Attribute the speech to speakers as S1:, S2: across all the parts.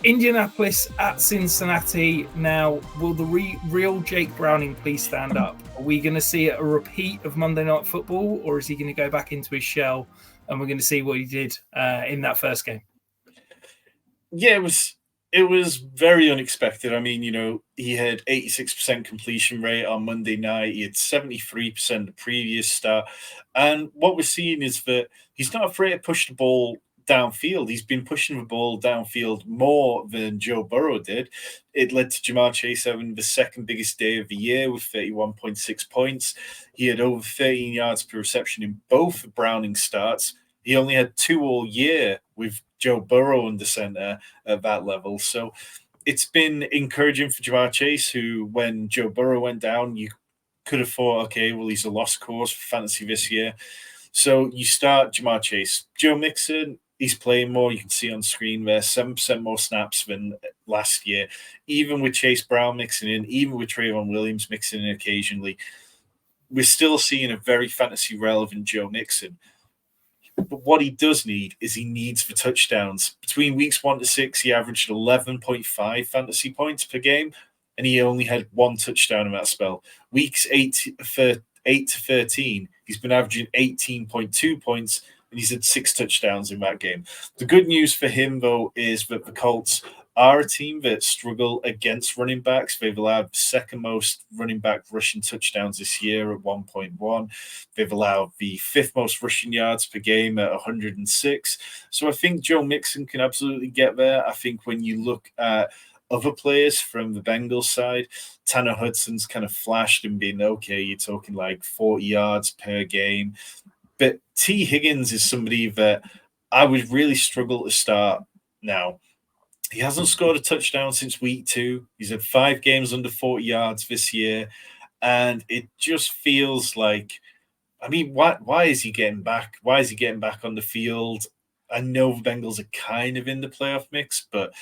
S1: Indianapolis at Cincinnati. Now, will the real Jake Browning please stand up? Are we going to see a repeat of Monday Night Football, or is he going to go back into his shell and we're going to see what he did in that first game?
S2: Yeah, it was very unexpected. I mean, he had 86% completion rate on Monday night. He had 73% the previous start. And what we're seeing is that he's not afraid to push the ball downfield. He's been pushing the ball downfield more than Joe Burrow did. It led to Jamar Chase having the second biggest day of the year with 31.6 points. He had over 13 yards per reception in both the Browning starts. He only had 2 all year with Joe Burrow in the center at that level. So it's been encouraging for Jamar Chase, who, when Joe Burrow went down, you could have thought, okay, well, he's a lost cause for fantasy this year. So you start Jamar Chase. Joe Mixon, he's playing more. You can see on screen there, 7% more snaps than last year. Even with Chase Brown mixing in, even with Trayvon Williams mixing in occasionally, we're still seeing a very fantasy relevant Joe Mixon. But what he does need is he needs the touchdowns. Between weeks 1 to 6, he averaged 11.5 fantasy points per game, and he only had 1 touchdown in that spell. Weeks 8 to 13, he's been averaging 18.2 points, and he's had 6 touchdowns in that game. The good news for him, though, is that the Colts are a team that struggle against running backs. They've allowed the second most running back rushing touchdowns this year at 1.1. They've allowed the 5th most rushing yards per game at 106. So I think Joe Mixon can absolutely get there. I think when you look at other players from the Bengals side, Tanner Hudson's kind of flashed and been okay. You're talking like 40 yards per game. But T. Higgins is somebody that I would really struggle to start now. He hasn't scored a touchdown since week 2. He's had 5 games under 40 yards this year. And it just feels like, I mean, why is he getting back? Why is he getting back on the field? I know the Bengals are kind of in the playoff mix, but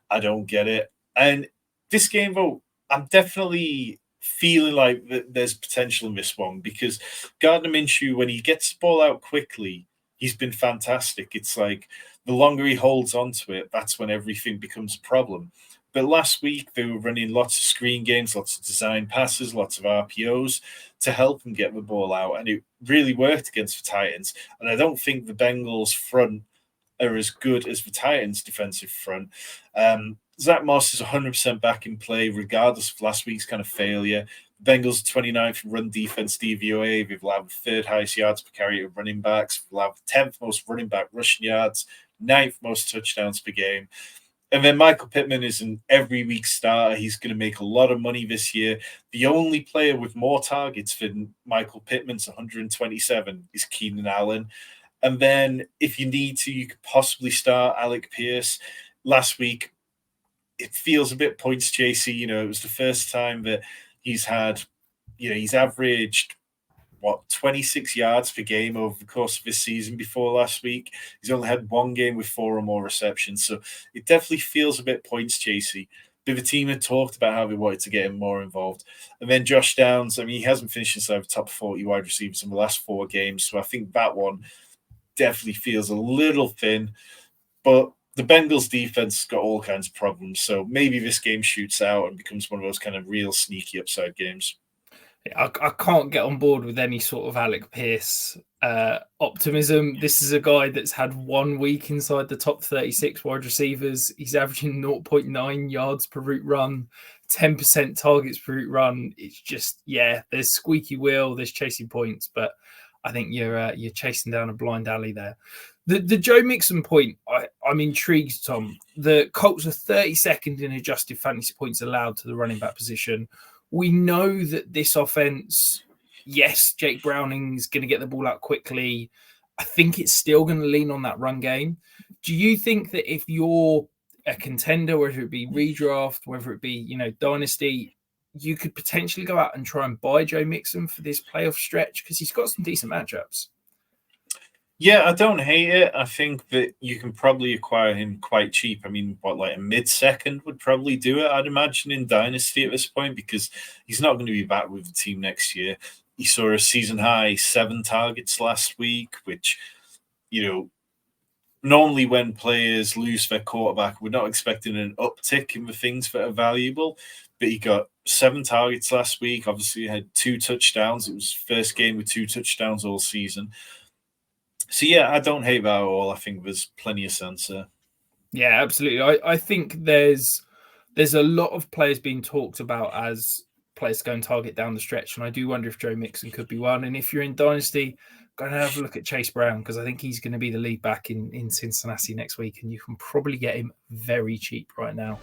S2: I don't get it. And this game, though, I'm definitely feeling like there's potential in this one because Gardner Minshew, when he gets the ball out quickly, he's been fantastic. It's like the longer he holds onto it, that's when everything becomes a problem. But last week, they were running lots of screen games, lots of design passes, lots of RPOs to help him get the ball out. And it really worked against the Titans. And I don't think the Bengals front are as good as the Titans defensive front. Zach Moss is 100% back in play, regardless of last week's kind of failure. The Bengals 29th run defense DVOA. They've allowed the 3rd highest yards per carry of running backs. They've allowed the 10th most running back rushing yards, 9th most touchdowns per game. And then Michael Pittman is an every week starter. He's going to make a lot of money this year. The only player with more targets than Michael Pittman's 127 is Keenan Allen. And then if you need to, you could possibly start Alec Pierce. Last week, it feels a bit points chasey. It was the first time that he's had, he's averaged 26 yards per game over the course of this season before last week. He's only had 1 game with 4 or more receptions. So it definitely feels a bit points chasey. But the team had talked about how they wanted to get him more involved. And then Josh Downs, I mean, he hasn't finished inside the top 40 wide receivers in the last 4 games. So I think that one definitely feels a little thin. But the Bengals defense has got all kinds of problems. So maybe this game shoots out and becomes one of those kind of real sneaky upside games.
S1: I can't get on board with any sort of Alec Pierce optimism. This is a guy that's had 1 week inside the top 36 wide receivers. He's averaging 0.9 yards per route run, 10% targets per route run. It's just, there's squeaky wheel, there's chasing points, but I think you're chasing down a blind alley there. The Joe Mixon point, I'm intrigued, Tom. The Colts are 32nd in adjusted fantasy points allowed to the running back position. We know that this offense, yes, Jake Browning's going to get the ball out quickly. I think it's still going to lean on that run game. Do you think that if you're a contender, whether it be redraft, whether it be, Dynasty, you could potentially go out and try and buy Joe Mixon for this playoff stretch? Because he's got some decent matchups.
S2: Yeah, I don't hate it. I think that you can probably acquire him quite cheap. I mean, like a mid-second would probably do it, I'd imagine, in Dynasty at this point, because he's not going to be back with the team next year. He saw a season high 7 targets last week, which, normally when players lose their quarterback, we're not expecting an uptick in the things that are valuable. But he got 7 targets last week. Obviously, he had 2 touchdowns. It was first game with 2 touchdowns all season. So yeah, I don't hate that at all. I think there's plenty of sense there.
S1: Yeah, absolutely. I think there's a lot of players being talked about as players to go and target down the stretch, and I do wonder if Joe Mixon could be one. And if you're in Dynasty, go and have a look at Chase Brown, because I think he's going to be the lead back in Cincinnati next week, and you can probably get him very cheap right now.